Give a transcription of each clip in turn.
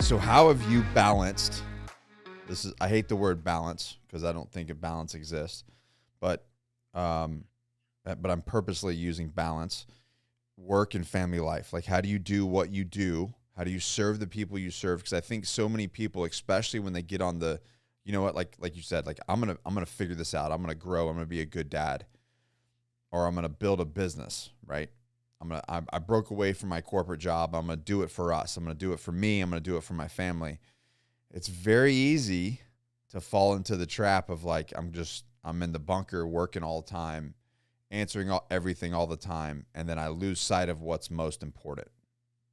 So how have you balanced this? I hate the word balance because I don't think a balance exists, but um, but I'm purposely using balance, work and family life. Like, how do you do what you do? How do you serve the people you serve? Because I think so many people, especially when they get on the, you know what, like you said, like I'm gonna figure this out. I'm gonna grow. I'm gonna be a good dad, or I'm gonna build a business. Right? I broke away from my corporate job. I'm gonna do it for us. I'm gonna do it for me. I'm gonna do it for my family. It's very easy to fall into the trap of like I'm in the bunker working all the time, answering everything all the time, and then I lose sight of what's most important.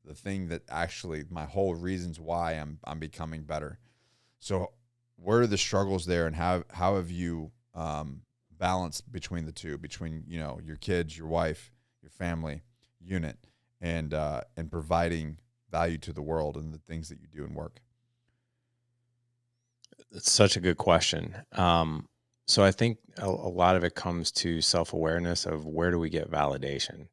The thing that actually my whole reasons why I'm becoming better. So, what are the struggles there, and how have you balanced between the two, between your kids, your wife, your family unit, and providing value to the world and the things that you do in work? It's such a good question. So I think a lot of it comes to self-awareness of where do we get validation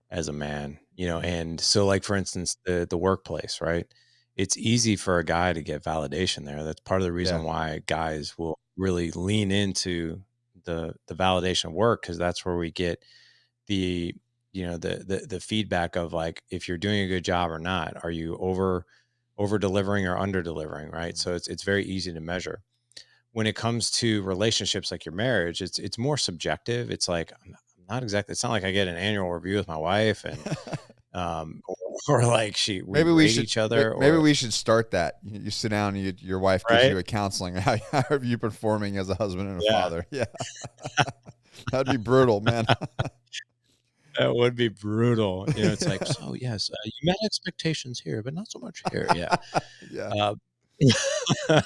as a man, and so like for instance, the workplace, right? It's easy for a guy to get validation there. That's part of the reason Yeah. why guys will really lean into the validation of work, because that's where we get the the feedback of like if you're doing a good job or not. Are you over delivering or under delivering, right? Mm. So it's very easy to measure. When it comes to relationships like your marriage, it's more subjective. It's like I'm not exactly. It's not like I get an annual review with my wife and or like we Maybe we rate should each other maybe or we should start that. You sit down and your wife gives right. you a counseling. How are you performing as a husband and a Yeah, father? Yeah. That'd be brutal, man. that would be brutal. It's like, so yes, you met expectations here, but not so much here. Yeah. Yeah. Uh,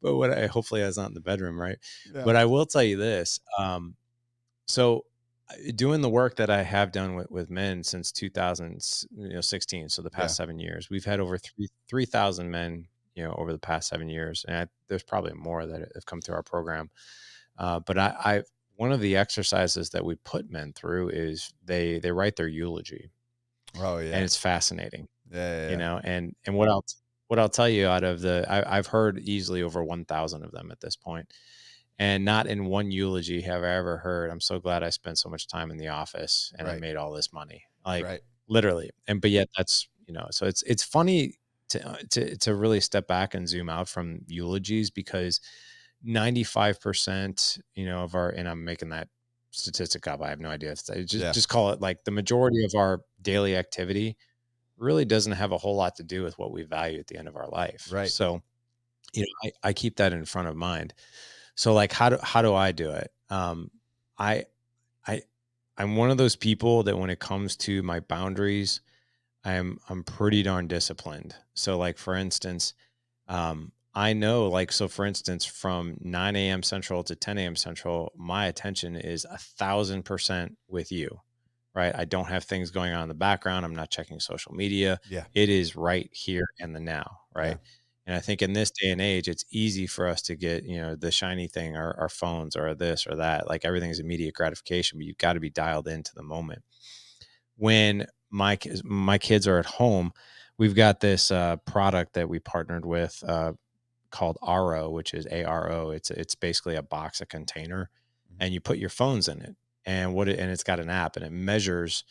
but hopefully that's not in the bedroom, right? Yeah. But I will tell you this. So doing the work that I have done with men since 2016, so the Yeah. past 7 years, we've had over 3,000 men, over the past 7 years, and there's probably more that have come through our program. But I one of the exercises that we put men through is they write their eulogy, Oh and yeah. it's fascinating, Yeah. Yeah. Yeah. and what I'll tell you out of I've heard easily over 1,000 of them at this point. And not in one eulogy have I ever heard, "I'm so glad I spent so much time in the office and I Right. made all this money." Like, Right. literally. But yet that's, so it's funny to really step back and zoom out from eulogies, because 95%, of our, and I'm making that statistic up. I have no idea. Just Yeah. just call it like the majority of our daily activity really doesn't have a whole lot to do with what we value at the end of our life. Right. So, I keep that in front of mind. So like how do I do it? I I I'm one of those people that when it comes to my boundaries, I'm pretty darn disciplined. So like for instance, I know like so for instance from 9 a.m. Central to 10 a.m. Central, my attention is 1,000% with you. Right. I don't have things going on in the background. I'm not checking social media. Yeah. It is right here and the now. Yeah. Right. And I think in this day and age, it's easy for us to get, the shiny thing, or our phones or this or that. Like everything is immediate gratification, but you've got to be dialed into the moment. When my kids are at home, we've got this product that we partnered with called RO, which is ARO. It's basically a box, a container, Mhm. and you put your phones in it, and it's got an app, and it measures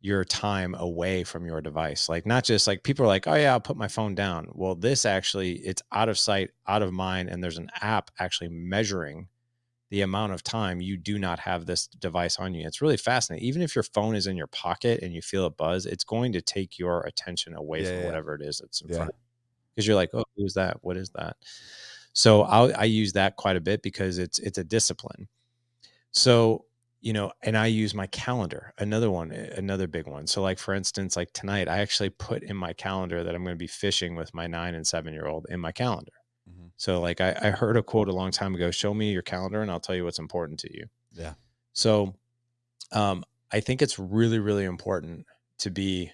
your time away from your device. Like not just like people are like, oh yeah, I'll put my phone down. Well, this actually, it's out of sight, out of mind, and there's an app actually measuring the amount of time you do not have this device on you. It's really fascinating. Even if your phone is in your pocket and you feel a buzz, it's going to take your attention away Yeah. from Yeah. whatever it is that's in Yeah. front, because you're like, oh, who's that? What is that? So I use that quite a bit because it's a discipline. So, and I use my calendar, another big one. So like for instance, like tonight, I actually put in my calendar that I'm going to be fishing with my 9 and 7-year-old in my calendar. Mhm. So like I heard a quote a long time ago, show me your calendar and I'll tell you what's important to you. Yeah. So I think it's really, really important to be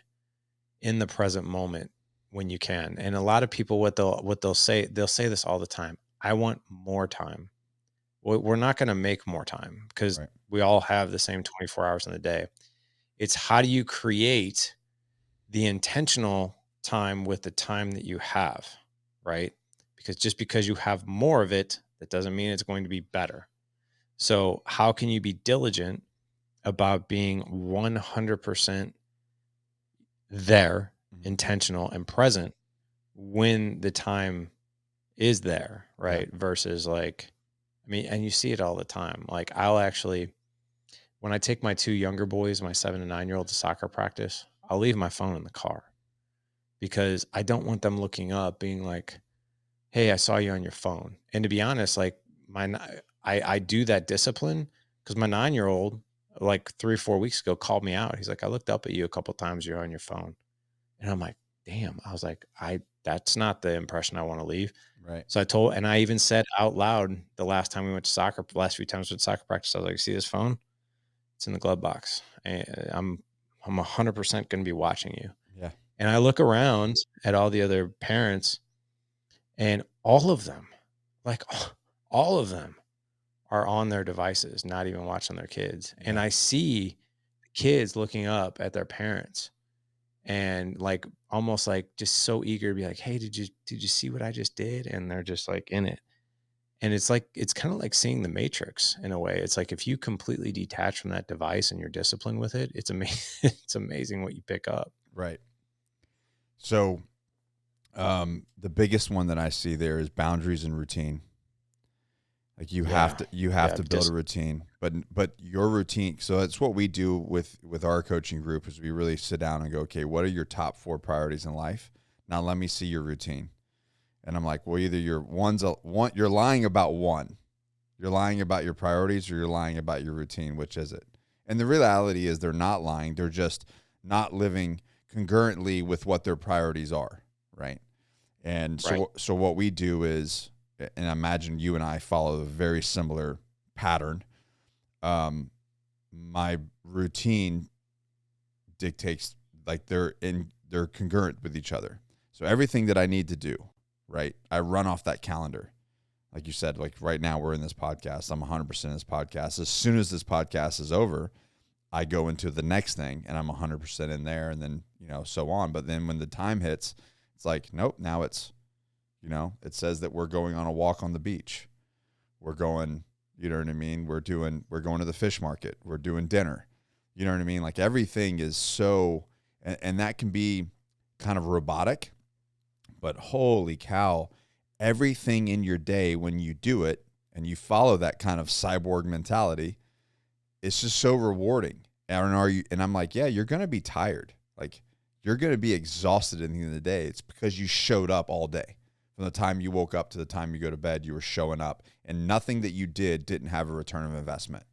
in the present moment when you can. And a lot of people, they'll say this all the time. I want more time. We're not going to make more time because Right. we all have the same 24 hours in the day. It's how do you create the intentional time with the time that you have, right? Because just because you have more of it, that doesn't mean it's going to be better. So how can you be diligent about being 100% there, intentional and present when the time is there, right? Yeah. Versus like, I mean, and you see it all the time. Like I'll actually, when I take my 2 younger boys, my 7 and 9-year-old to soccer practice, I'll leave my phone in the car because I don't want them looking up being like, hey, I saw you on your phone. And to be honest, like I do that discipline because my 9-year-old, like 3 or 4 weeks ago, called me out. He's like, I looked up at you a couple of times. You're on your phone. And I'm like, damn. I was like, that's not the impression I want to leave. Right. So and I even said out loud the last time we went to soccer, last few times we went to soccer practice, I was like, see this phone? It's in the glove box. And I'm 100% going to be watching you. Yeah. And I look around at all the other parents and all of them, like all of them are on their devices, not even watching their kids. Yeah. And I see kids looking up at their parents and like almost like just so eager to be like, hey, did you see what I just did? And they're just like in it. And it's like, it's kind of like seeing the Matrix in a way. It's like, if you completely detach from that device and you're disciplined with it, it's amazing. It's amazing what you pick up. Right. So, the biggest one that I see there is boundaries and routine. Like you have to build a routine, but your routine. So that's what we do with our coaching group is we really sit down and go, okay, what are your top 4 priorities in life? Now let me see your routine. And I'm like, well, either you're lying about one, you're lying about your priorities, or you're lying about your routine. Which is it? And the reality is they're not lying. They're just not living congruently with what their priorities are. Right. And so what we do is, and I imagine you and I follow a very similar pattern. My routine dictates, like they're congruent with each other. So everything that I need to do, right, I run off that calendar. Like you said, like right now we're in this podcast. I'm 100% in this podcast. As soon as this podcast is over, I go into the next thing and I'm 100% in there, and then, so on. But then when the time hits, it's like, nope, now it's, it says that we're going on a walk on the beach. We're going, you know what I mean? We're going to the fish market. We're doing dinner. You know what I mean? Like everything is so, and that can be kind of robotic, but holy cow, everything in your day when you do it and you follow that kind of cyborg mentality, it's just so rewarding. And I'm like, yeah, you're going to be tired. Like you're going to be exhausted at the end of the day. It's because you showed up all day. From the time you woke up to the time you go to bed, you were showing up, and nothing that you didn't have a return of investment.